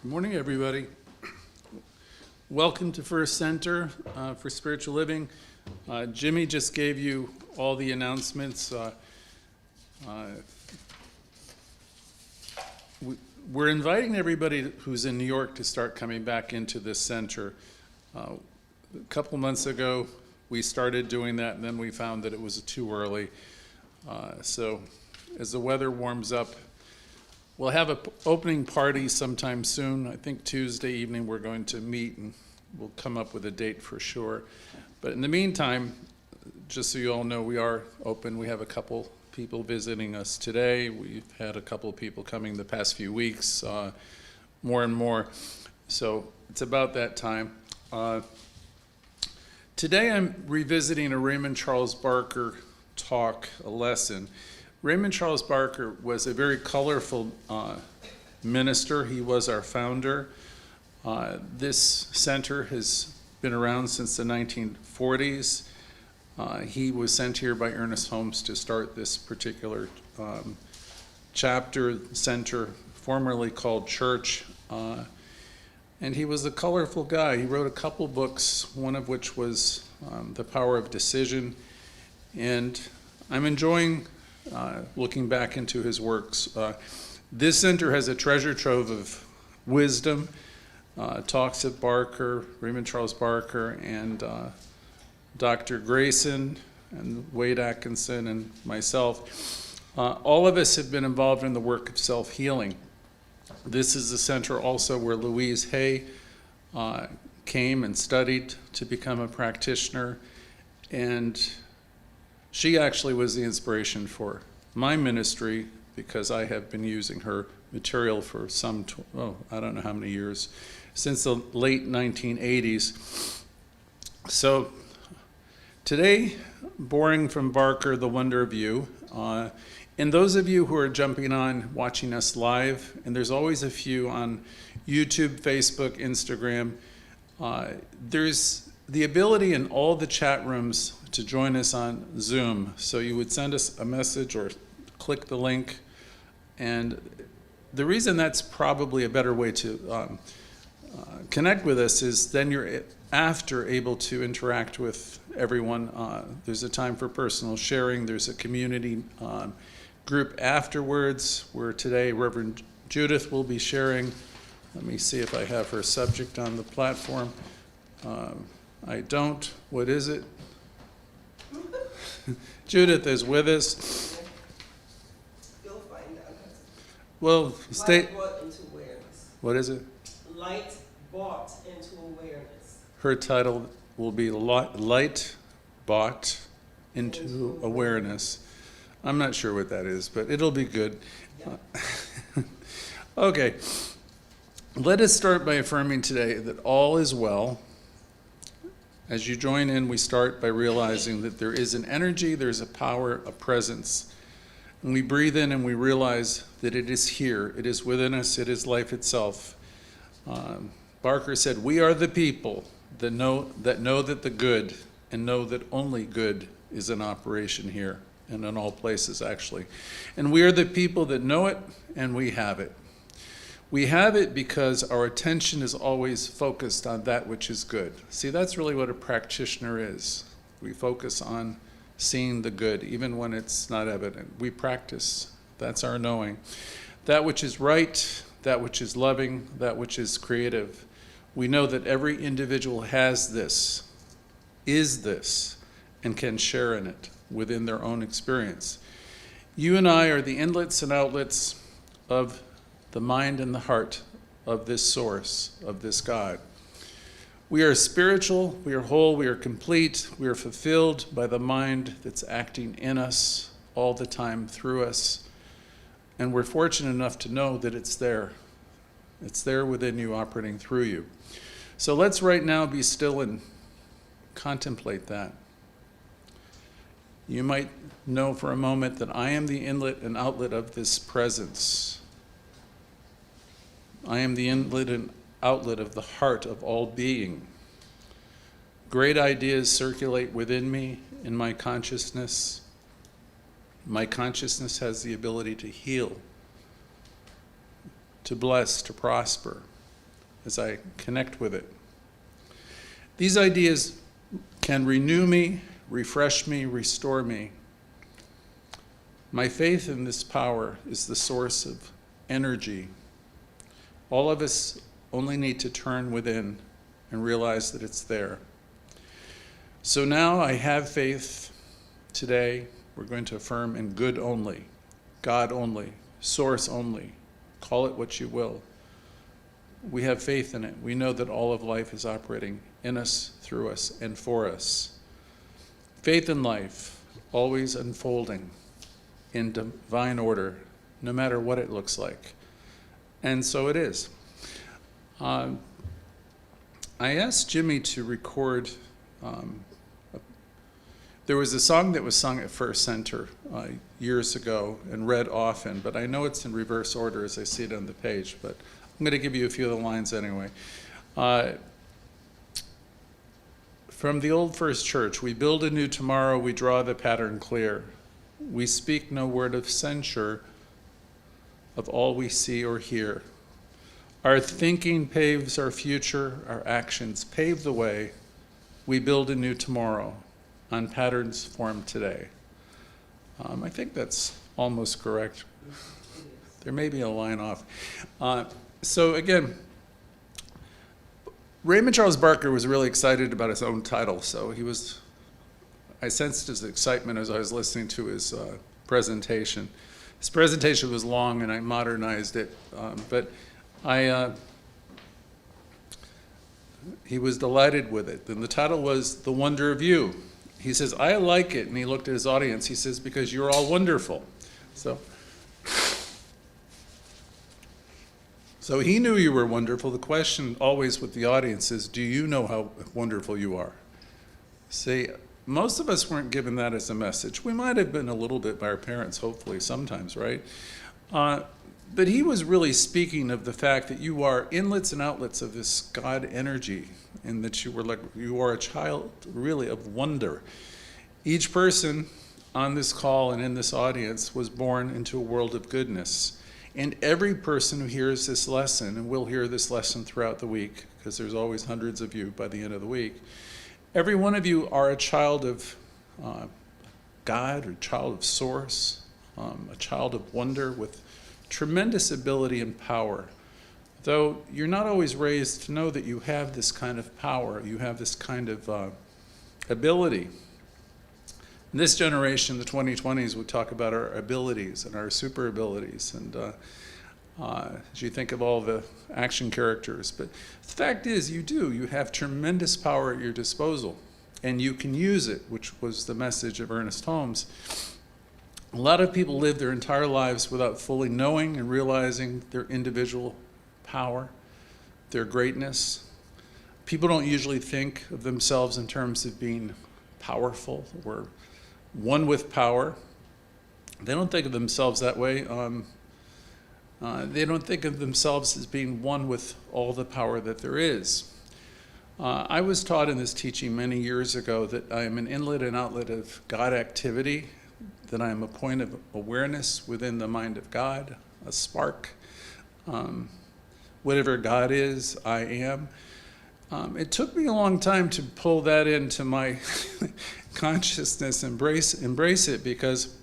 Good morning, everybody. Welcome to First Center for Spiritual Living. Jimmy just gave you all the announcements. We're inviting everybody who's in New York to start coming back into this center. A couple months ago, we started doing that, and then we found that it was too early. So as the weather warms up, we'll have an opening party sometime soon. I think Tuesday evening we're going to meet and we'll come up with a date for sure. But in the meantime, just so you all know, we are open. We have a couple people visiting us today. We've had a couple people coming the past few weeks, more and more. So it's about that time. Today I'm revisiting a Raymond Charles Barker talk, a lesson. Raymond Charles Barker was a very colorful minister. He was our founder. This center has been around since the 1940s. He was sent here by Ernest Holmes to start this particular chapter, center, formerly called church. And he was a colorful guy. He wrote a couple books, one of which was The Power of Decision. And I'm enjoying looking back into his works. This center has a treasure trove of wisdom, talks of Barker, Raymond Charles Barker, and Dr. Grayson, and Wade Atkinson, and myself. All of us have been involved in the work of self-healing. This is the center also where Louise Hay came and studied to become a practitioner, and she actually was the inspiration for my ministry because I have been using her material for I don't know how many years, since the late 1980s. So today, borrowing from Barker, The Wonder of You. And those of you who are jumping on, watching us live, and there's always a few on YouTube, Facebook, Instagram, there's the ability in all the chat rooms to join us on Zoom. So you would send us a message or click the link. And the reason that's probably a better way to connect with us is then you're after able to interact with everyone. There's a time for personal sharing. There's a community group afterwards where today Reverend Judith will be sharing. Let me see if I have her subject on the platform. I don't. What is it? Judith is with us. You'll find out. Well, Light brought into awareness. What is it? Light brought into awareness. Her title will be Light Brought into Awareness. I'm not sure what that is, but it'll be good. Yep. Okay. Let us start by affirming today that all is well. As you join in, we start by realizing that there is an energy, there's a power, a presence. And we breathe in and we realize that it is here, it is within us, it is life itself. Barker said, we are the people that know that the good and know that only good is in operation here and in all places actually. And we are the people that know it and we have it. We have it because our attention is always focused on that which is good. See, that's really what a practitioner is. We focus on seeing the good, even when it's not evident. We practice. That's our knowing. That which is right, that which is loving, that which is creative. We know that every individual has this, is this, and can share in it within their own experience. You and I are the inlets and outlets of the mind and the heart of this source, of this God. We are spiritual, we are whole, we are complete, we are fulfilled by the mind that's acting in us all the time through us. And we're fortunate enough to know that it's there. It's there within you, operating through you. So let's right now be still and contemplate that. You might know for a moment that I am the inlet and outlet of this presence. I am the inlet and outlet of the heart of all being. Great ideas circulate within me in my consciousness. My consciousness has the ability to heal, to bless, to prosper. as I connect with it. These ideas can renew me, refresh me, restore me. My faith in this power is the source of energy. All of us only need to turn within and realize that it's there. So now I have faith today. We're going to affirm in good only, God only, source only. Call it what you will. We have faith in it. We know that all of life is operating in us, through us, and for us. Faith in life, always unfolding in divine order, no matter what it looks like. And so it is. I asked Jimmy to record. There was a song that was sung at First Center years ago and read often, but I know it's in reverse order as I see it on the page, but I'm going to give you a few of the lines anyway. From the old first church, we build a new tomorrow, we draw the pattern clear. We speak no word of censure of all we see or hear. Our thinking paves our future, our actions pave the way. We build a new tomorrow on patterns formed today. I think that's almost correct. There may be a line off. So again, Raymond Charles Barker was really excited about his own title, so I sensed his excitement as I was listening to his presentation. His presentation was long and I modernized it, but he was delighted with it. And the title was The Wonder of You. He says, I like it. And he looked at his audience. He says, because you're all wonderful. So he knew you were wonderful. The question always with the audience is, do you know how wonderful you are? See, most of us weren't given that as a message. We might have been a little bit by our parents, hopefully, sometimes, right? But he was really speaking of the fact that you are inlets and outlets of this God energy, and that you are a child really of wonder. Each person on this call and in this audience was born into a world of goodness. And every person who hears this lesson, and will hear this lesson throughout the week, because there's always hundreds of you by the end of the week, every one of you are a child of God, or a child of Source, a child of wonder with tremendous ability and power. Though you're not always raised to know that you have this kind of power, you have this kind of ability. In this generation, the 2020s, we talk about our abilities and our super abilities, and as you think of all the action characters. But the fact is, you have tremendous power at your disposal, and you can use it, which was the message of Ernest Holmes. A lot of people live their entire lives without fully knowing and realizing their individual power, their greatness. People don't usually think of themselves in terms of being powerful or one with power. They don't think of themselves that way. They don't think of themselves as being one with all the power that there is. I was taught in this teaching many years ago that I am an inlet and outlet of God activity, that I am a point of awareness within the mind of God, a spark. Whatever God is, I am. It took me a long time to pull that into my consciousness, embrace it, because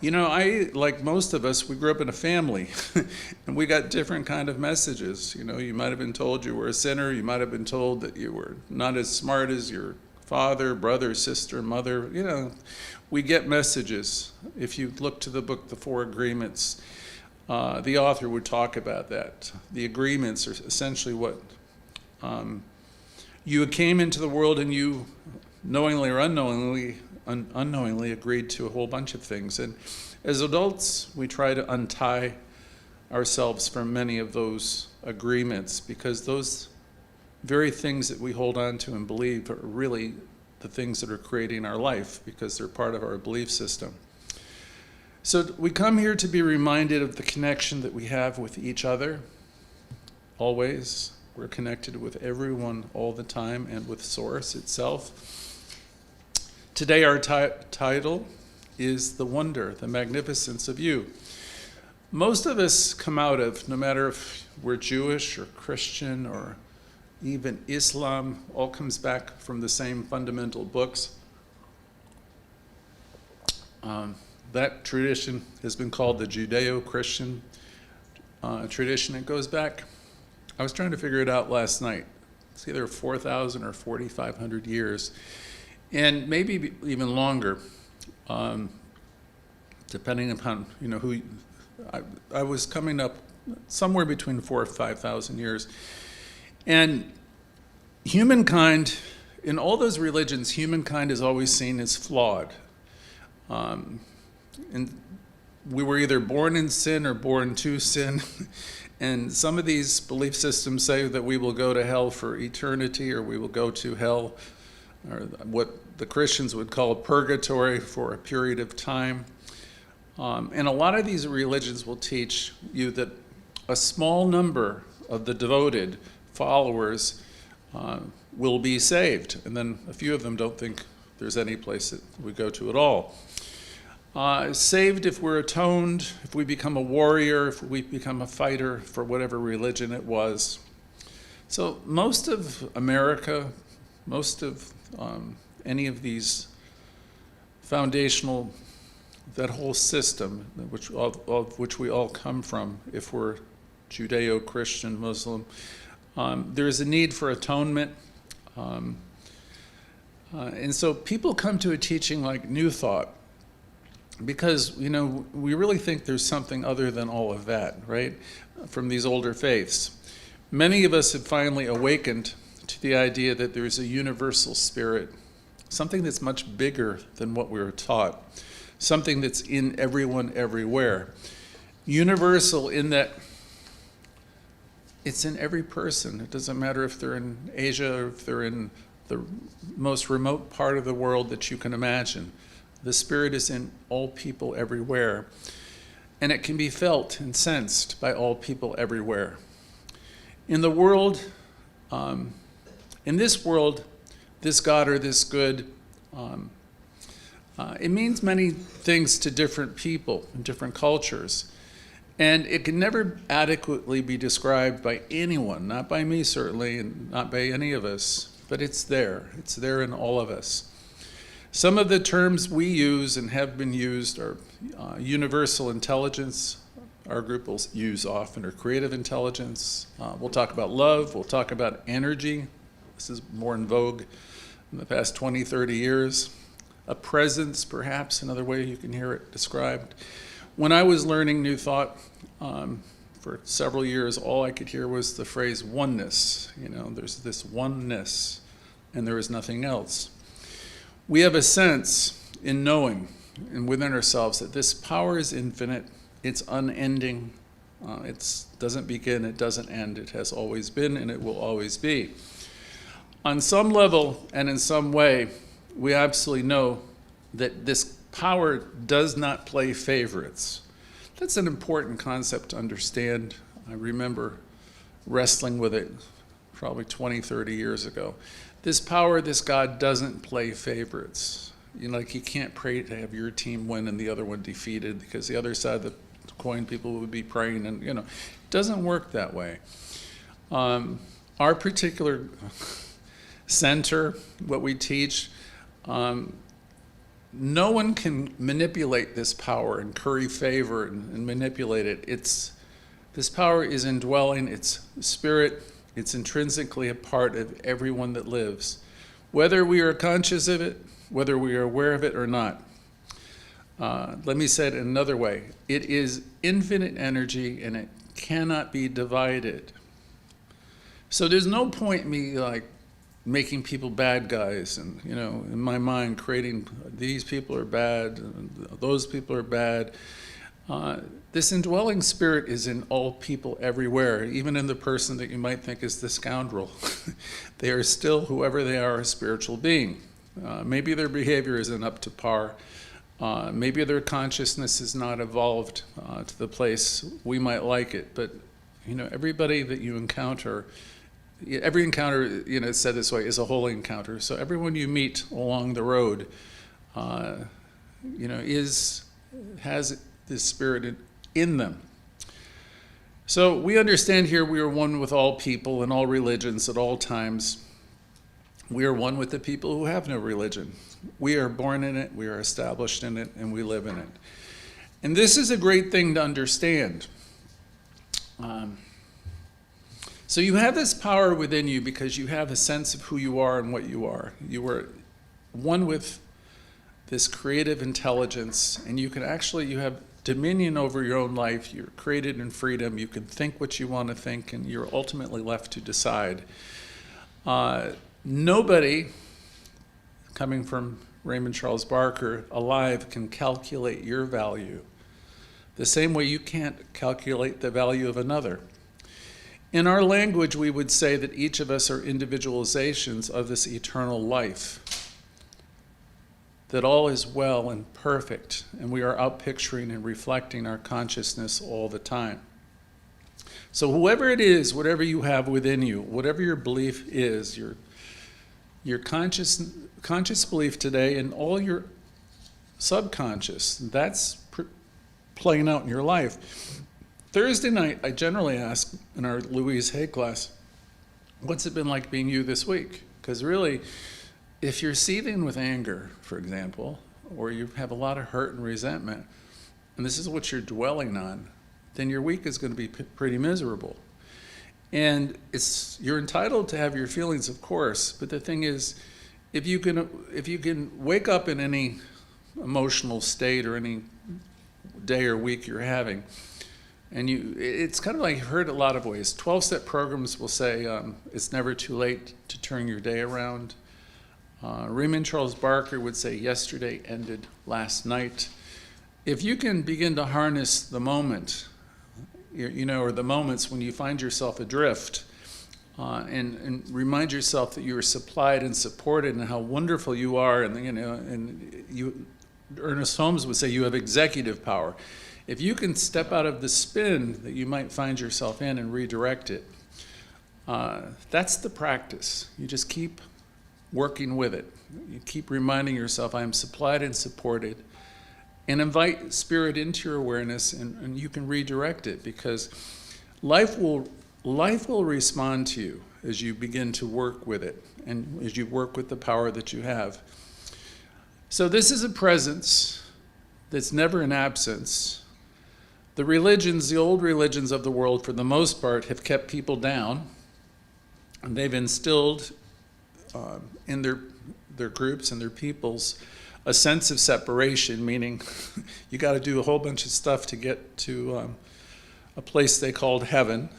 I, like most of us, we grew up in a family, and we got different kind of messages. You might have been told you were a sinner. You might have been told that you were not as smart as your father, brother, sister, mother. We get messages. If you look to the book, The Four Agreements, the author would talk about that. The agreements are essentially what you came into the world, and you knowingly or unknowingly agreed to a whole bunch of things. And as adults, we try to untie ourselves from many of those agreements, because those very things that we hold on to and believe are really the things that are creating our life, because they're part of our belief system. So we come here to be reminded of the connection that we have with each other, always. We're connected with everyone all the time, and with Source itself. Today our title is The Wonder, the Magnificence of You. most of us come out of, no matter if we're Jewish or Christian or even Islam, all comes back from the same fundamental books. That tradition has been called the Judeo-Christian tradition. It goes back, I was trying to figure it out last night. It's either 4,000 or 4,500 years, and maybe even longer, depending upon who. I was coming up somewhere between 4,000 or 5,000 years, and humankind, in all those religions, humankind is always seen as flawed. And we were either born in sin or born to sin. And some of these belief systems say that we will go to hell for eternity, or we will go to hell, or what the Christians would call purgatory, for a period of time. And a lot of these religions will teach you that a small number of the devoted followers will be saved. And then a few of them don't think there's any place that we go to at all. Saved if we're atoned, if we become a warrior, if we become a fighter for whatever religion it was. So most of America, most of any of these foundational, that whole system, of which we all come from, if we're Judeo-Christian, Muslim, there is a need for atonement. And so people come to a teaching like New Thought, because, we really think there's something other than all of that, right? From these older faiths. Many of us have finally awakened to the idea that there's a universal spirit, something that's much bigger than what we were taught, something that's in everyone, everywhere. Universal in that it's in every person. It doesn't matter if they're in Asia or if they're in the most remote part of the world that you can imagine. The Spirit is in all people everywhere, and it can be felt and sensed by all people everywhere. In the world, in this world, this God or this good, it means many things to different people and different cultures, and it can never adequately be described by anyone, not by me certainly, and not by any of us, but it's there. It's there in all of us. Some of the terms we use and have been used are universal intelligence. Our group will use often, or creative intelligence. We'll talk about love. We'll talk about energy. This is more in vogue in the past 20, 30 years. A presence, perhaps, another way you can hear it described. When I was learning New Thought for several years, all I could hear was the phrase oneness. There's this oneness, and there is nothing else. We have a sense in knowing and within ourselves that this power is infinite, it's unending, it doesn't begin, it doesn't end, it has always been and it will always be. On some level and in some way, we absolutely know that this power does not play favorites. That's an important concept to understand. I remember wrestling with it probably 20, 30 years ago. This power, this God doesn't play favorites. Like you can't pray to have your team win and the other one defeated, because the other side of the coin people would be praying, and it doesn't work that way. Our particular center, what we teach, no one can manipulate this power and curry favor and manipulate it. This power is indwelling, it's spirit. It's intrinsically a part of everyone that lives, whether we are conscious of it, whether we are aware of it or not. Let me say it another way. It is infinite energy, and it cannot be divided. So there's no point in me making people bad guys and, in my mind creating these people are bad, and those people are bad. This indwelling spirit is in all people everywhere, even in the person that you might think is the scoundrel. They are still, whoever they are, a spiritual being. Maybe their behavior isn't up to par. Maybe their consciousness has not evolved to the place we might like it. But, everybody that you encounter, every encounter, it's said this way, is a holy encounter. So everyone you meet along the road, has this spirit in them. So we understand here we are one with all people and all religions at all times. We are one with the people who have no religion. We are born in it, we are established in it, and we live in it. And this is a great thing to understand. So you have this power within you because you have a sense of who you are and what you are. You are one with this creative intelligence, and you have dominion over your own life. You're created in freedom. You can think what you want to think, and you're ultimately left to decide. Nobody, coming from Raymond Charles Barker, alive can calculate your value the same way you can't calculate the value of another. In our language, we would say that each of us are individualizations of this eternal life, that all is well and perfect, and we are outpicturing and reflecting our consciousness all the time. So whoever it is, whatever you have within you, whatever your belief is, your conscious belief today and all your subconscious, that's playing out in your life. Thursday night, I generally ask in our Louise Hay class, what's it been like being you this week? Because really, if you're seething with anger, for example, or you have a lot of hurt and resentment, and this is what you're dwelling on, then your week is going to be pretty miserable. And you're entitled to have your feelings, of course, but the thing is, if you can wake up in any emotional state or any day or week you're having, and it's kind of like you've heard a lot of ways. 12-step programs will say it's never too late to turn your day around. Raymond Charles Barker would say yesterday ended last night. If you can begin to harness the moment, or the moments when you find yourself adrift, and remind yourself that you are supplied and supported and how wonderful you are, and Ernest Holmes would say you have executive power. If you can step out of the spin that you might find yourself in and redirect it, that's the practice. You just keep working with it. You keep reminding yourself, I am supplied and supported, and invite spirit into your awareness, and you can redirect it, because life will respond to you as you begin to work with it and as you work with the power that you have. So this is a presence that's never an absence. The old religions of the world, for the most part, have kept people down, and they've instilled in their groups and their peoples a sense of separation, meaning you got to do a whole bunch of stuff to get to a place they called heaven.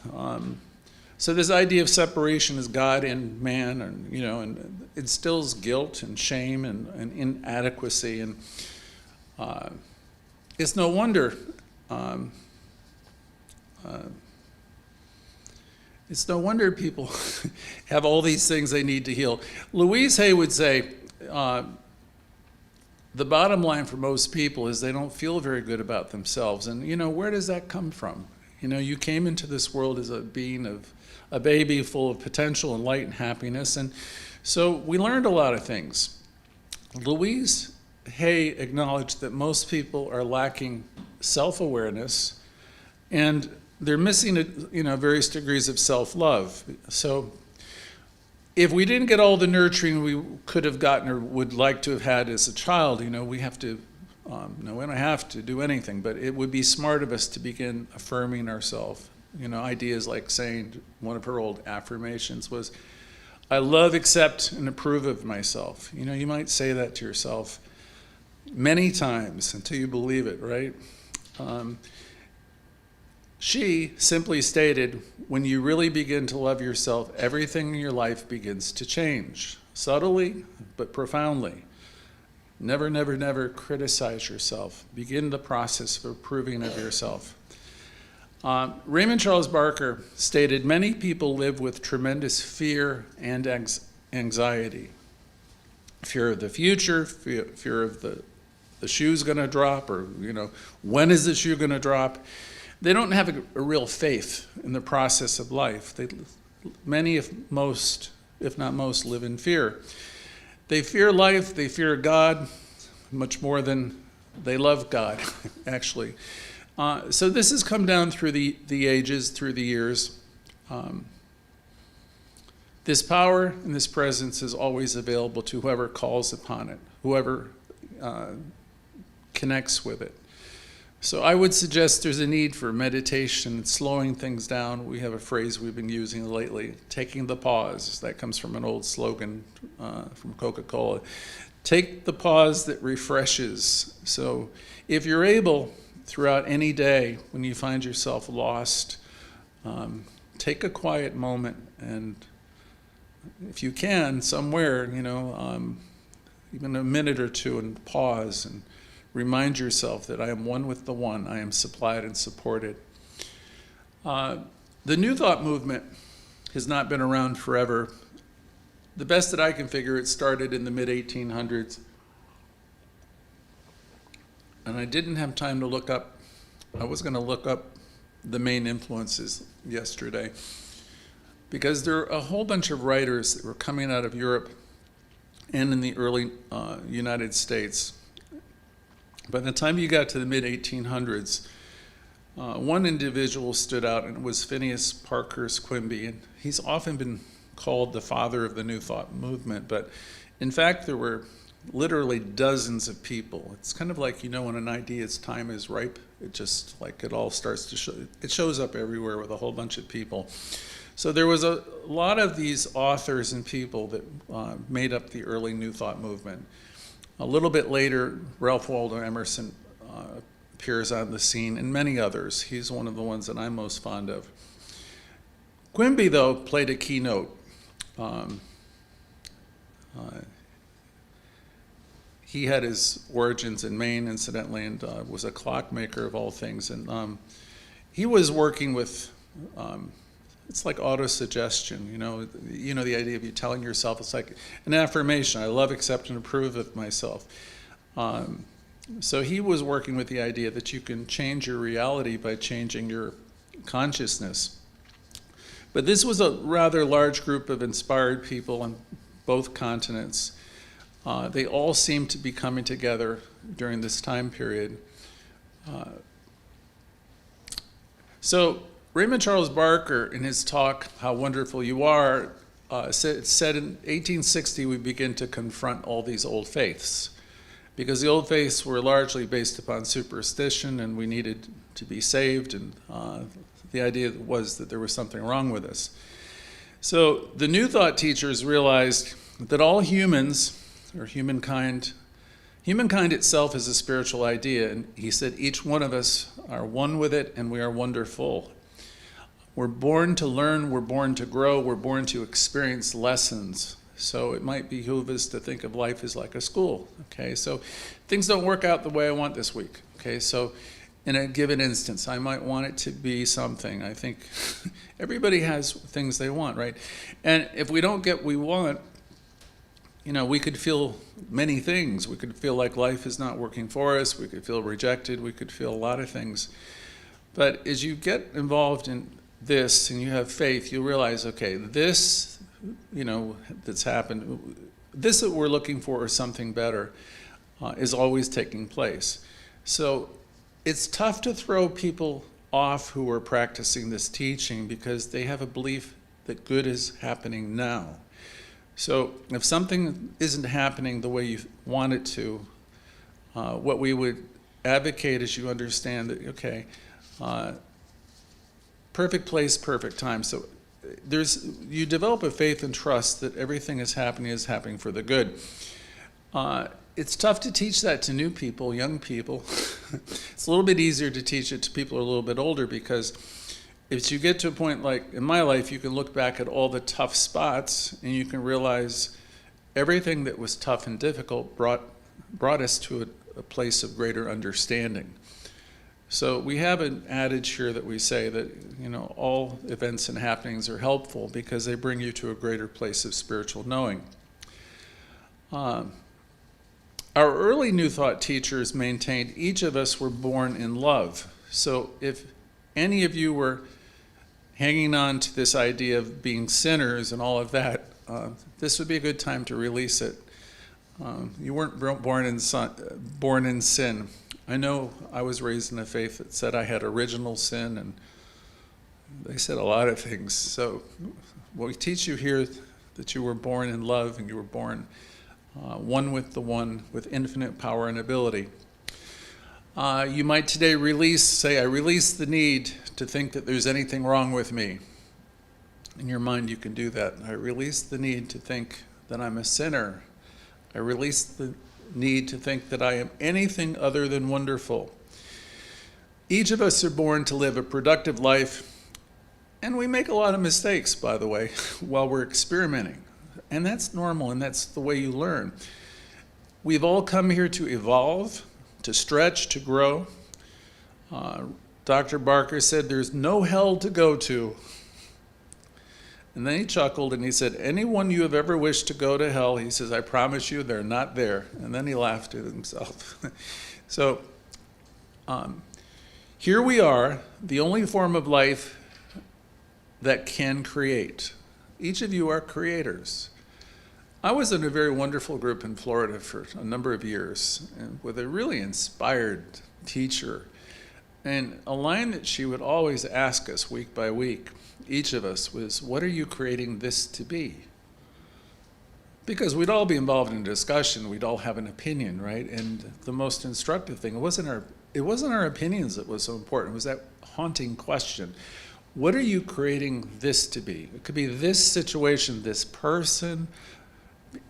So this idea of separation as God and man, and instills guilt and shame and inadequacy, and it's no wonder. It's no wonder people have all these things they need to heal. Louise Hay would say, the bottom line for most people is they don't feel very good about themselves. And, where does that come from? You came into this world as a being of a baby full of potential and light and happiness. And so we learned a lot of things. Louise Hay acknowledged that most people are lacking self-awareness, and they're missing various degrees of self-love. So if we didn't get all the nurturing we could have gotten or would like to have had as a child, we have to, no, we don't have to do anything, but it would be smart of us to begin affirming ourselves. Ideas like saying, one of her old affirmations was, I love, accept, and approve of myself. You might say that to yourself many times until you believe it, right? She simply stated, when you really begin to love yourself, everything in your life begins to change, subtly but profoundly. Never, never, never criticize yourself. Begin the process of approving of yourself. Raymond Charles Barker stated, many people live with tremendous fear and anxiety. Fear of the future, fear of the shoe's going to drop, or, when is the shoe going to drop? They don't have a real faith in the process of life. Many, if not most, live in fear. They fear life, they fear God, much more than they love God, actually. So this has come down through the ages, through the years. This power and this presence is always available to whoever calls upon it, whoever connects with it. So I would suggest there's a need for meditation, slowing things down. We have a phrase we've been using lately, taking the pause. That comes from an old slogan from Coca-Cola. Take the pause that refreshes. So if you're able, throughout any day, when you find yourself lost, take a quiet moment, and if you can, somewhere, even a minute or two, and pause and remind yourself that I am one with the one. I am supplied and supported. The New Thought movement has not been around forever. The best that I can figure, it started in the mid-1800s. And I didn't have time to look up. I was going to look up the main influences yesterday, because there are a whole bunch of writers that were coming out of Europe and in the early United States. By the time you got to the mid-1800s, one individual stood out, and it was Phineas Parkhurst Quimby. And he's often been called the father of the New Thought movement, but in fact there were literally dozens of people. It's kind of like, when an idea's time is ripe, it just, like, it all starts to show, it shows up everywhere with a whole bunch of people. So there was a lot of these authors and people that made up the early New Thought movement. A little bit later, Ralph Waldo Emerson appears on the scene, and many others. He's one of the ones that I'm most fond of. Quimby, though, played a keynote. He had his origins in Maine, incidentally, and was a clockmaker of all things. And he was working with, it's like auto-suggestion, the idea of you telling yourself, it's like an affirmation. I love, accept, and approve of myself. So he was working with the idea that you can change your reality by changing your consciousness. But this was a rather large group of inspired people on both continents. They all seemed to be coming together during this time period. So Raymond Charles Barker, in his talk, How Wonderful You Are, said in 1860 we begin to confront all these old faiths, because the old faiths were largely based upon superstition, and we needed to be saved, and the idea was that there was something wrong with us. So the New Thought teachers realized that all humans, or humankind itself is a spiritual idea, and he said each one of us are one with it, and we are wonderful. We're born to learn, we're born to grow, we're born to experience lessons. So it might behoove us to think of life as like a school, okay? So things don't work out the way I want this week, okay? So in a given instance, I might want it to be something. I think everybody has things they want, right? And if we don't get what we want, we could feel many things. We could feel like life is not working for us. We could feel rejected. We could feel a lot of things. But as you get involved in this and you have faith, you realize, okay, this, that's happened, this that we're looking for, or something better, is always taking place. So it's tough to throw people off who are practicing this teaching, because they have a belief that good is happening now. So if something isn't happening the way you want it to, what we would advocate is you understand that, okay, perfect place, perfect time. So you develop a faith and trust that everything is happening for the good. It's tough to teach that to new people, young people. It's a little bit easier to teach it to people who are a little bit older, because if you get to a point like in my life, you can look back at all the tough spots and you can realize everything that was tough and difficult brought us to a place of greater understanding. So we have an adage here that we say that, all events and happenings are helpful because they bring you to a greater place of spiritual knowing. Our early New Thought teachers maintained each of us were born in love. So if any of you were hanging on to this idea of being sinners and all of that, this would be a good time to release it. You weren't born in sin. I know I was raised in a faith that said I had original sin, and they said a lot of things. So we teach you here that you were born in love, and you were born one with infinite power and ability. You might today say, I release the need to think that there's anything wrong with me. In your mind, you can do that. I release the need to think that I'm a sinner. I release the need to think that I am anything other than wonderful. Each of us are born to live a productive life, and we make a lot of mistakes, by the way, while we're experimenting. And that's normal, and that's the way you learn. We've all come here to evolve, to stretch, to grow. Dr. Barker said there's no hell to go to. And then he chuckled and he said, anyone you have ever wished to go to hell, he says, I promise you they're not there. And then he laughed at himself. So here we are, the only form of life that can create. Each of you are creators. I was in a very wonderful group in Florida for a number of years, and with a really inspired teacher. And a line that she would always ask us week by week, each of us, was, what are you creating this to be? Because we'd all be involved in a discussion, we'd all have an opinion, right? And the most instructive thing, it wasn't our opinions that was so important, it was that haunting question. What are you creating this to be? It could be this situation, this person,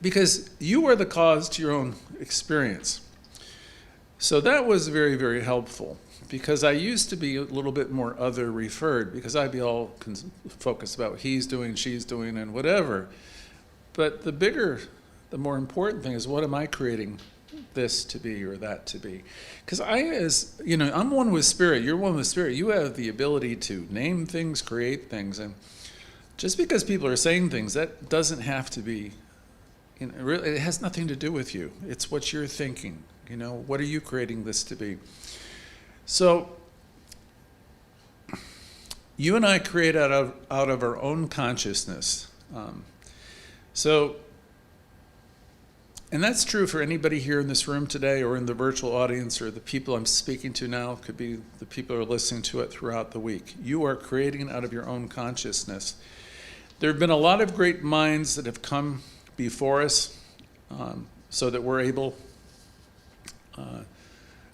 because you are the cause to your own experience. So that was very, very helpful, because I used to be a little bit more other referred, because I'd be all focused about what he's doing, she's doing, and whatever. But the more important thing is, what am I creating this to be or that to be? Because I'm one with spirit, you're one with spirit. You have the ability to name things, create things. And just because people are saying things, that doesn't have to be, it has nothing to do with you. It's what you're thinking. What are you creating this to be? So you and I create out of our own consciousness. And that's true for anybody here in this room today, or in the virtual audience, or the people I'm speaking to now. It could be the people who are listening to it throughout the week. You are creating out of your own consciousness. There have been a lot of great minds that have come before us, so that we're able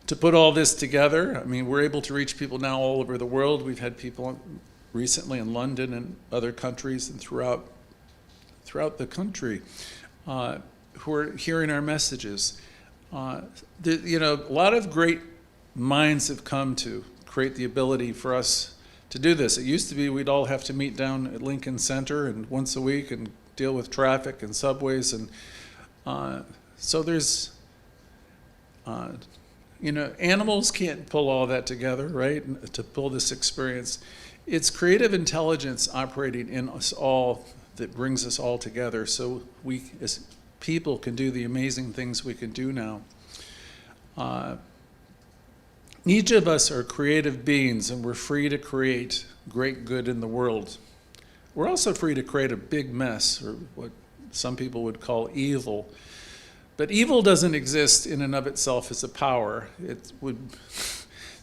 to put all this together. I mean, we're able to reach people now all over the world. We've had people recently in London and other countries and throughout the country who are hearing our messages. A lot of great minds have come to create the ability for us to do this. It used to be we'd all have to meet down at Lincoln Center and once a week and deal with traffic and subways, and so there's animals can't pull all that together, right? To pull this experience. It's creative intelligence operating in us all that brings us all together, so we as people can do the amazing things we can do now. Each of us are creative beings, and we're free to create great good in the world. We're also free to create a big mess, or what some people would call evil. But evil doesn't exist in and of itself as a power. It would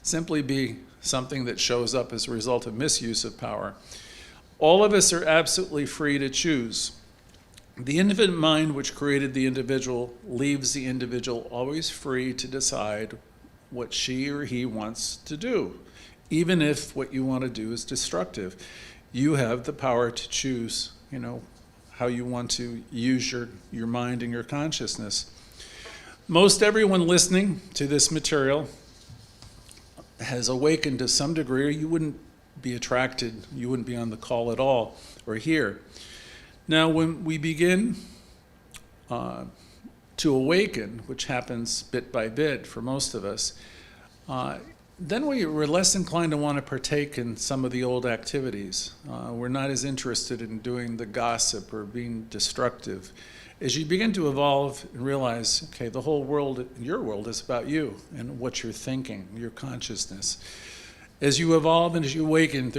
simply be something that shows up as a result of misuse of power. All of us are absolutely free to choose. The infinite mind which created the individual leaves the individual always free to decide what she or he wants to do, even if what you want to do is destructive. You have the power to choose, how you want to use your mind and your consciousness. Most everyone listening to this material has awakened to some degree, or you wouldn't be attracted, you wouldn't be on the call at all or here. Now, when we begin to awaken, which happens bit by bit for most of us, then we're less inclined to want to partake in some of the old activities. We're not as interested in doing the gossip or being destructive. As you begin to evolve and realize, okay, the whole world, your world, is about you and what you're thinking, your consciousness. As you evolve and as you awaken,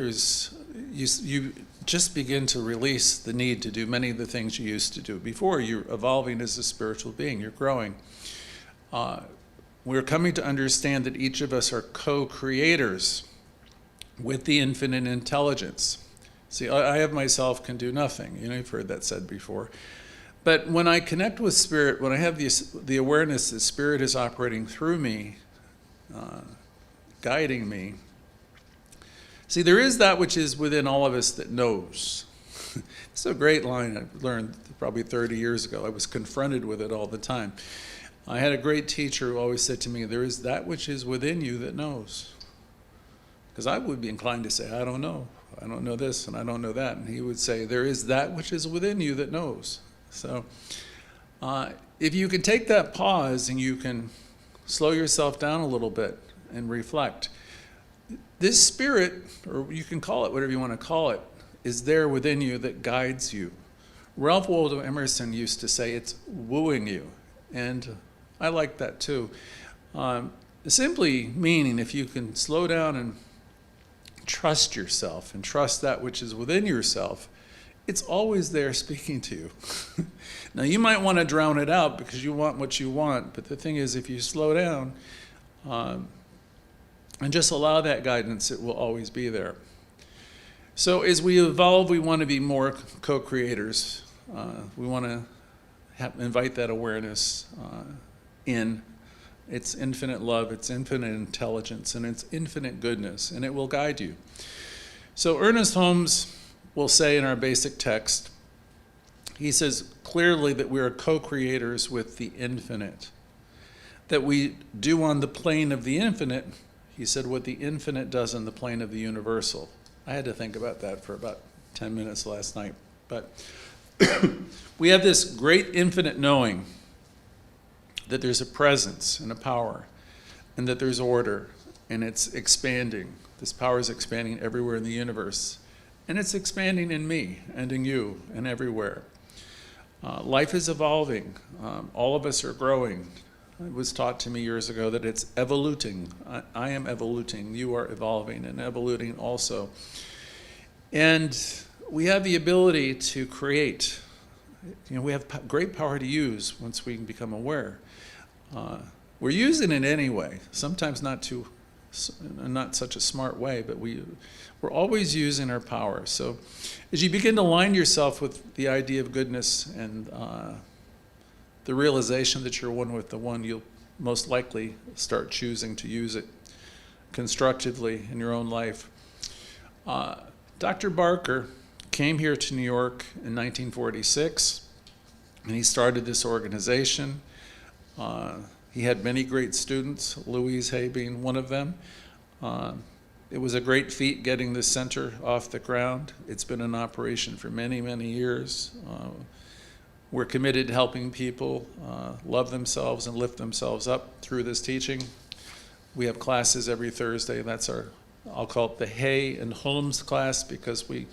you just begin to release the need to do many of the things you used to do. Before, you're evolving as a spiritual being, you're growing. we're coming to understand that each of us are co-creators with the infinite intelligence. See, I of myself can do nothing. You've heard that said before. But when I connect with Spirit, when I have the awareness that Spirit is operating through me, guiding me, see, there is that which is within all of us that knows. It's a great line I learned probably 30 years ago. I was confronted with it all the time. I had a great teacher who always said to me, there is that which is within you that knows. Because I would be inclined to say, I don't know. I don't know this and I don't know that. And he would say, there is that which is within you that knows. So if you can take that pause and you can slow yourself down a little bit and reflect, this Spirit, or you can call it whatever you want to call it, is there within you that guides you. Ralph Waldo Emerson used to say it's wooing you, and I like that too. Simply meaning if you can slow down and trust yourself and trust that which is within yourself, it's always there speaking to you. Now you might want to drown it out because you want what you want, but the thing is if you slow down and just allow that guidance, it will always be there. So as we evolve, we want to be more co-creators. We want to invite that awareness in. It's infinite love, it's infinite intelligence, and it's infinite goodness, and it will guide you. So Ernest Holmes will say in our basic text, he says clearly that we are co-creators with the infinite. That we do on the plane of the infinite, he said, what the infinite does on the plane of the universal. I had to think about that for about 10 minutes last night. But we have this great infinite knowing that there's a presence and a power, and that there's order, and it's expanding. This power is expanding everywhere in the universe, and it's expanding in me and in you and everywhere. Life is evolving. All of us are growing. It was taught to me years ago that it's evoluting. I am evoluting. You are evolving and evoluting also. And we have the ability to create. We have great power to use once we can become aware. We're using it anyway, sometimes not such a smart way, but we're always using our power. So as you begin to align yourself with the idea of goodness and the realization that you're one with the one, you'll most likely start choosing to use it constructively in your own life. Dr. Barker came here to New York in 1946, and he started this organization. He had many great students, Louise Hay being one of them. It was a great feat getting this center off the ground. It's been in operation for many, many years. We're committed to helping people love themselves and lift themselves up through this teaching. We have classes every Thursday. That's I'll call it the Hay and Holmes Class, because we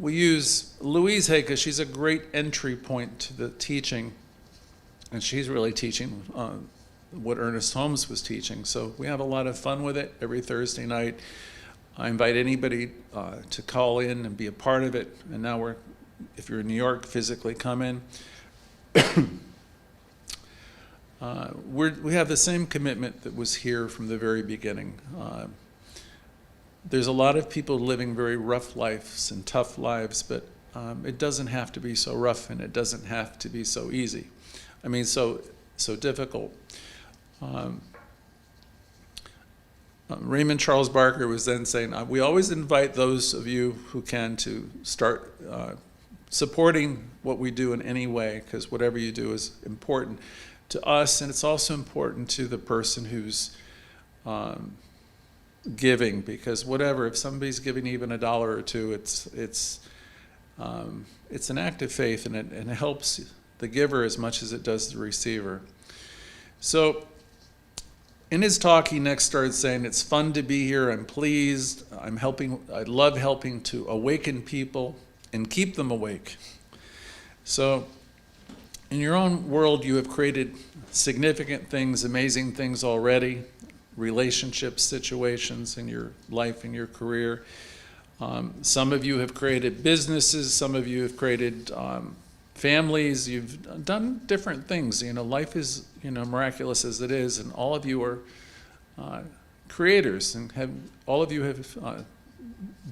use Louise Hay because she's a great entry point to the teaching, and she's really teaching what Ernest Holmes was teaching. So we have a lot of fun with it every Thursday night. I invite anybody to call in and be a part of it. And now if you're in New York, physically come in. We have the same commitment that was here from the very beginning. There's a lot of people living very rough lives and tough lives, but it doesn't have to be so rough, and it doesn't have to be so easy. I mean, so difficult. Raymond Charles Barker was then saying, we always invite those of you who can to start supporting what we do in any way, because whatever you do is important to us, and it's also important to the person who's giving, because if somebody's giving even $1 or $2, it's an act of faith, and it helps the giver as much as it does the receiver. So in his talk, he next started saying, it's fun to be here, I'm pleased, I love helping to awaken people and keep them awake. So in your own world, you have created significant things, amazing things already, relationships, situations in your life, in your career. Some of you have created businesses, some of you have created families, you've done different things. Life is, miraculous as it is, and all of you are creators, and all of you have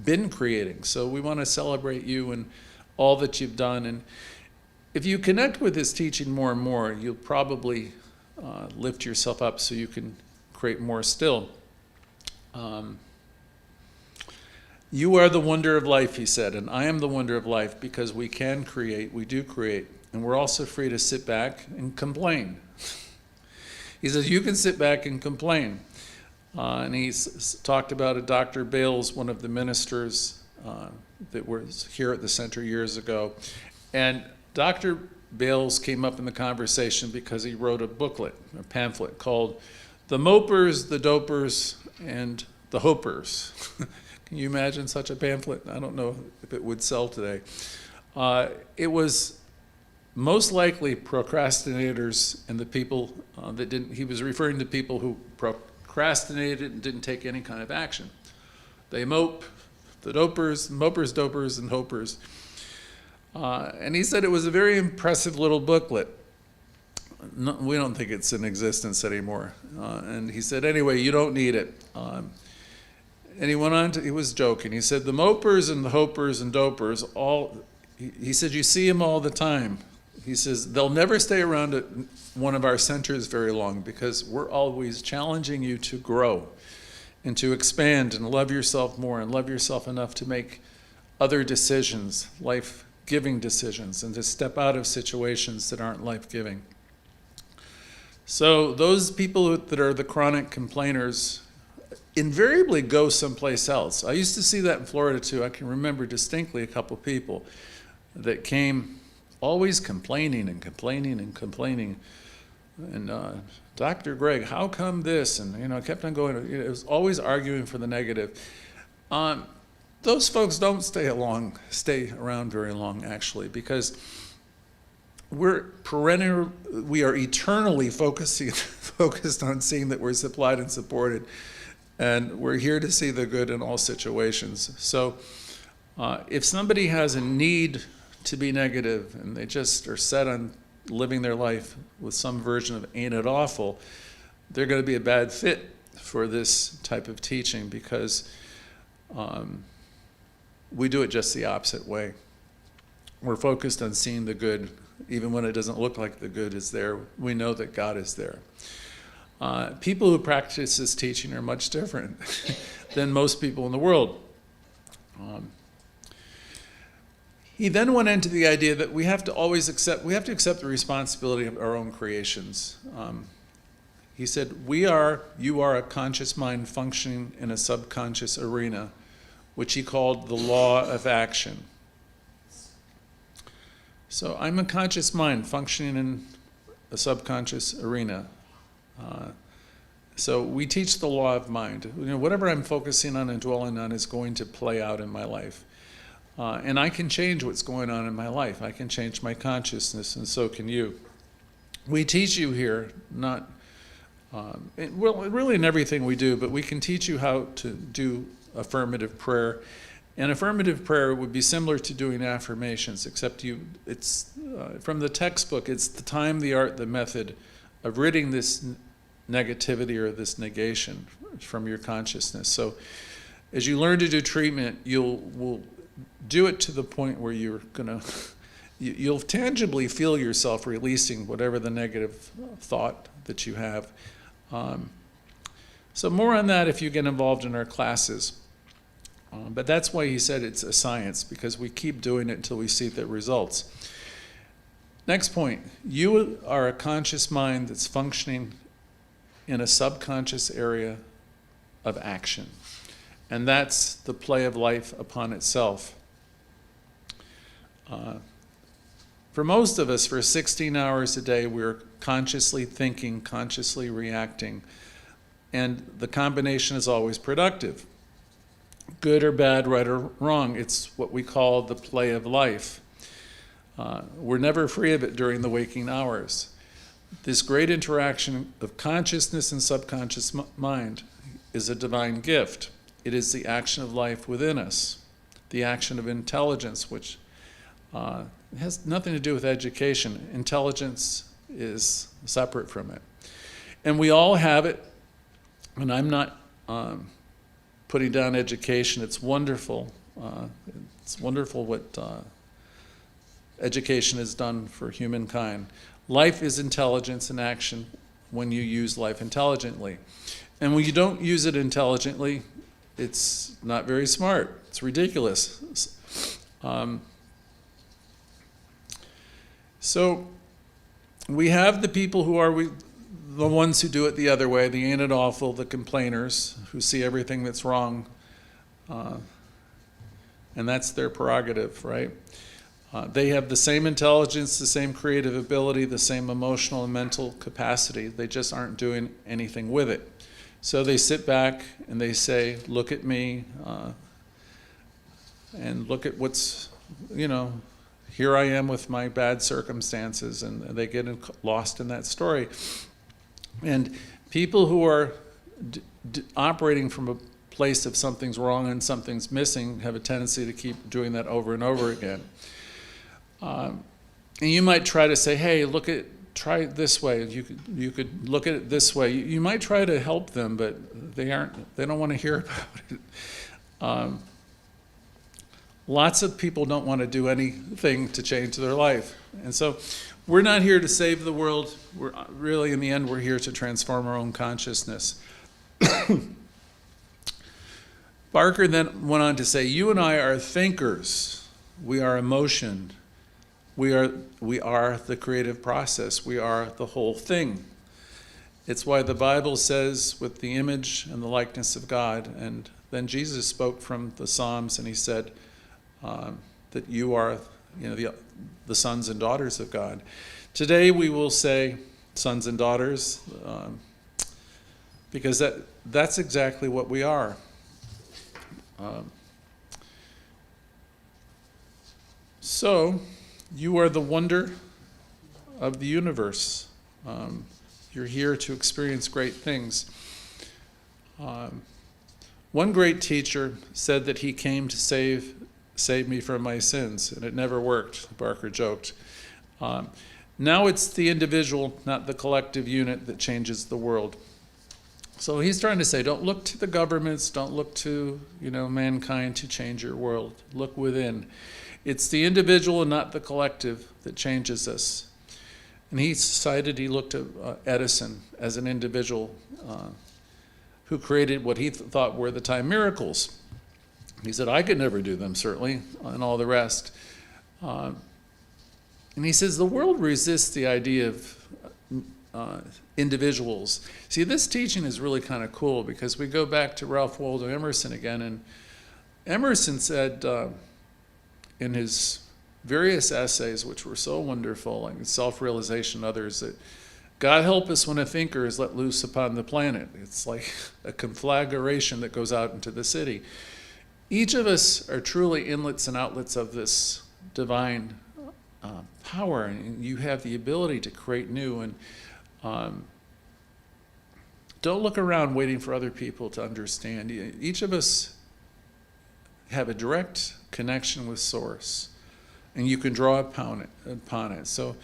been creating. So we want to celebrate you and all that you've done. And if you connect with this teaching more and more, you'll probably lift yourself up so you can create more still. You are the wonder of life, he said, and I am the wonder of life because we can create, we do create, and we're also free to sit back and complain. He says, you can sit back and complain. And he's talked about a Dr. Bales, one of the ministers that was here at the center years ago. And Dr. Bales came up in the conversation because he wrote a pamphlet called The Mopers, the Dopers, and the Hopers. Can you imagine such a pamphlet? I don't know if it would sell today. It was most likely procrastinators and the people that didn't, he was referring to people who procrastinated and didn't take any kind of action. They mope, the mopers, dopers, and hopers. And he said it was a very impressive little booklet. No, we don't think it's in existence anymore. And he said, anyway, you don't need it. And he went on to, he was joking. He said, the mopers and the hopers and dopers, he said, you see them all the time. He says, they'll never stay around at one of our centers very long because we're always challenging you to grow and to expand and love yourself more and love yourself enough to make other decisions, life-giving decisions, and to step out of situations that aren't life-giving. So those people that are the chronic complainers invariably go someplace else. I used to see that in Florida too. I can remember distinctly a couple people that came always complaining and complaining and complaining. And Dr. Greg, how come this? And, I kept on going. It was always arguing for the negative. Those folks don't stay around very long, actually, because we are eternally focused on seeing that we're supplied and supported. And we're here to see the good in all situations. So if somebody has a need to be negative and they just are set on living their life with some version of ain't it awful, they're going to be a bad fit for this type of teaching because we do it just the opposite way. We're focused on seeing the good. Even when it doesn't look like the good is there, we know that God is there. People who practice this teaching are much different than most people in the world. He then went into the idea that we have to accept the responsibility of our own creations. He said, you are a conscious mind functioning in a subconscious arena, which he called the law of action. So I'm a conscious mind functioning in a subconscious arena. So we teach the law of mind. Whatever I'm focusing on and dwelling on is going to play out in my life. And I can change what's going on in my life. I can change my consciousness, and so can you. We teach you here, really in everything we do, but we can teach you how to do affirmative prayer. And affirmative prayer would be similar to doing affirmations, except it's from the textbook, it's the time, the art, the method of ridding this negativity or this negation from your consciousness. So as you learn to do treatment, will do it to the point where you'll tangibly feel yourself releasing whatever the negative thought that you have. So more on that if you get involved in our classes. But that's why he said it's a science, because we keep doing it until we see the results. Next point, you are a conscious mind that's functioning in a subconscious area of action. And that's the play of life upon itself. For most of us, for 16 hours a day, we're consciously thinking, consciously reacting, and the combination is always productive. Good or bad, right or wrong, it's what we call the play of life. We're never free of it during the waking hours. This great interaction of consciousness and subconscious mind is a divine gift. It is the action of life within us, the action of intelligence, which It has nothing to do with education. Intelligence is separate from it. And we all have it, and I'm not putting down education. It's wonderful. It's wonderful what education has done for humankind. Life is intelligence in action when you use life intelligently. And when you don't use it intelligently, it's not very smart. It's ridiculous. So we have the people who are the ones who do it the other way, the ain't it awful, the complainers, who see everything that's wrong. And that's their prerogative, right? They have the same intelligence, the same creative ability, the same emotional and mental capacity. They just aren't doing anything with it. So they sit back and they say, look at me, and look at what's, here I am with my bad circumstances, and they get lost in that story. And people who are operating from a place of something's wrong and something's missing have a tendency to keep doing that over and over again. And you might try to say, hey, try it this way. You could look at it this way. You might try to help them, but they don't want to hear about it. Lots of people don't want to do anything to change their life. And so we're not here to save the world. We're really, in the end, we're here to transform our own consciousness. Barker then went on to say, you and I are thinkers. We are emotion. We are the creative process. We are the whole thing. It's why the Bible says, with the image and the likeness of God. And then Jesus spoke from the Psalms, and he said that you are, the sons and daughters of God. Today we will say sons and daughters, because that's exactly what we are. So you are the wonder of the universe. You're here to experience great things. One great teacher said that he came to save me from my sins, and it never worked, Barker joked. Now it's the individual, not the collective unit, that changes the world. So he's trying to say, don't look to the governments, don't look to mankind to change your world. Look within. It's the individual and not the collective that changes us. And he looked at Edison as an individual who created what he thought were the time miracles. He said, I could never do them, certainly, and all the rest. And he says, the world resists the idea of individuals. See, this teaching is really kind of cool, because we go back to Ralph Waldo Emerson again, and Emerson said in his various essays, which were so wonderful, like Self-Realization and others, that God help us when a thinker is let loose upon the planet. It's like a conflagration that goes out into the city. Each of us are truly inlets and outlets of this divine power, and you have the ability to create new. And don't look around waiting for other people to understand. Each of us have a direct connection with Source, and you can draw upon it. So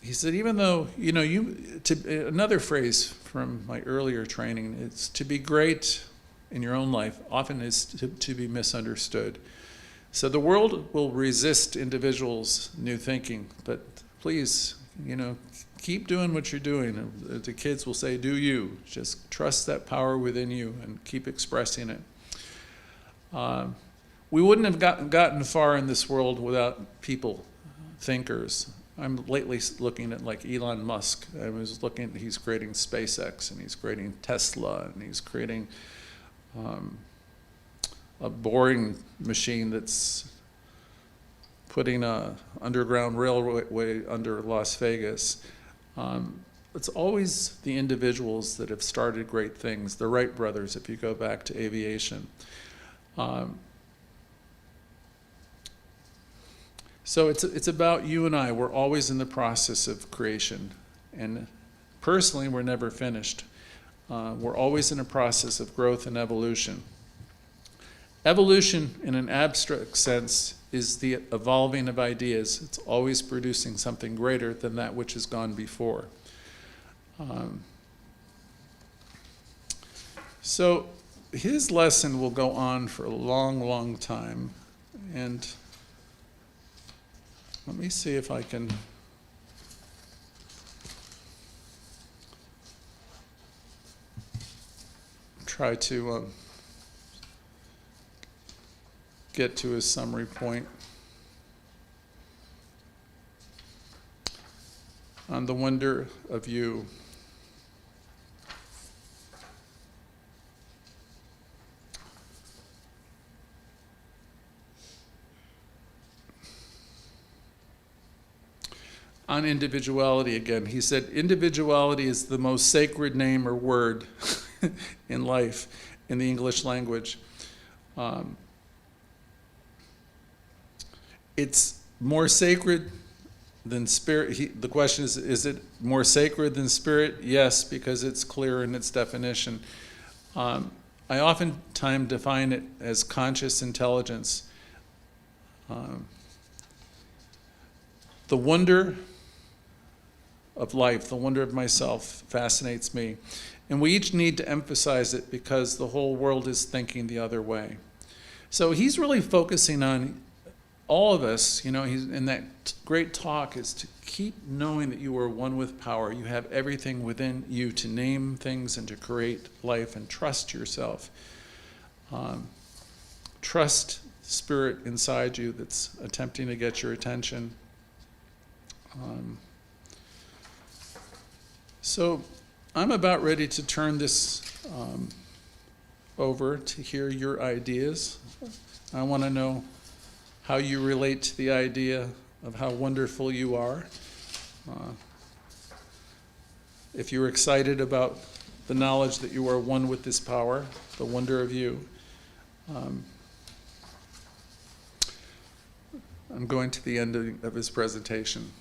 he said, even though, another phrase from my earlier training, it's to be great in your own life often is to be misunderstood. So the world will resist individuals' new thinking, but please, keep doing what you're doing. The kids will say, do you. Just trust that power within you and keep expressing it. We wouldn't have gotten far in this world without people, thinkers. I'm lately looking at like Elon Musk. I was looking, he's creating SpaceX, and he's creating Tesla, and he's creating a boring machine that's putting a underground railway under Las Vegas. It's always the individuals that have started great things. The Wright brothers, if you go back to aviation. So it's about you and I. We're always in the process of creation. And personally, we're never finished. We're always in a process of growth and evolution. Evolution, in an abstract sense, is the evolving of ideas. It's always producing something greater than that which has gone before. So his lesson will go on for a long, long time. And let me see if I can try to get to his summary point on the wonder of you. On individuality again, he said, individuality is the most sacred name or word in life, in the English language. It's more sacred than spirit. The question is it more sacred than spirit? Yes, because it's clear in its definition. I oftentimes define it as conscious intelligence. The wonder of life, the wonder of myself, fascinates me. And we each need to emphasize it because the whole world is thinking the other way. So he's really focusing on all of us, he's in that great talk, is to keep knowing that you are one with power. You have everything within you to name things and to create life, and trust yourself. Trust spirit inside you that's attempting to get your attention. So I'm about ready to turn this over to hear your ideas. I want to know how you relate to the idea of how wonderful you are. If you're excited about the knowledge that you are one with this power, the wonder of you. I'm going to the end of his presentation.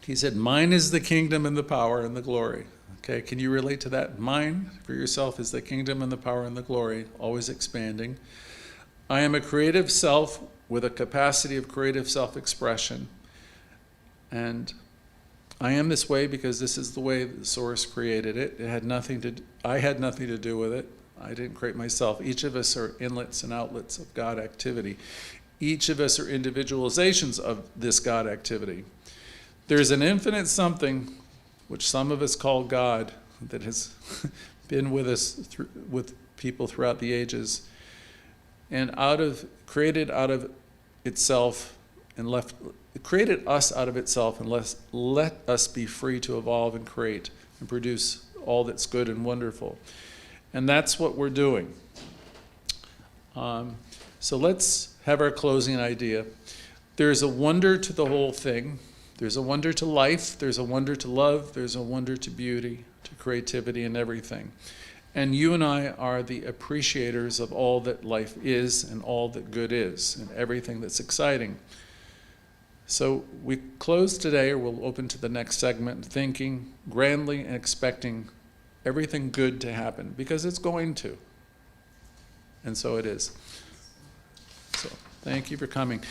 He said, mine is the kingdom and the power and the glory. Okay, can you relate to that? Mine, for yourself, is the kingdom and the power and the glory, always expanding. I am a creative self with a capacity of creative self-expression. And I am this way because this is the way the source created it. I had nothing to do with it. I didn't create myself. Each of us are inlets and outlets of God activity. Each of us are individualizations of this God activity. There's an infinite something, which some of us call God, that has been with us, with people throughout the ages, and created out of itself and created us out of itself and let us be free to evolve and create and produce all that's good and wonderful. And that's what we're doing. So let's have our closing idea. There's a wonder to the whole thing. There's a wonder to life, there's a wonder to love, there's a wonder to beauty, to creativity and everything. And you and I are the appreciators of all that life is and all that good is and everything that's exciting. So we close today, or we'll open to the next segment, thinking grandly and expecting everything good to happen, because it's going to. And so it is. So thank you for coming.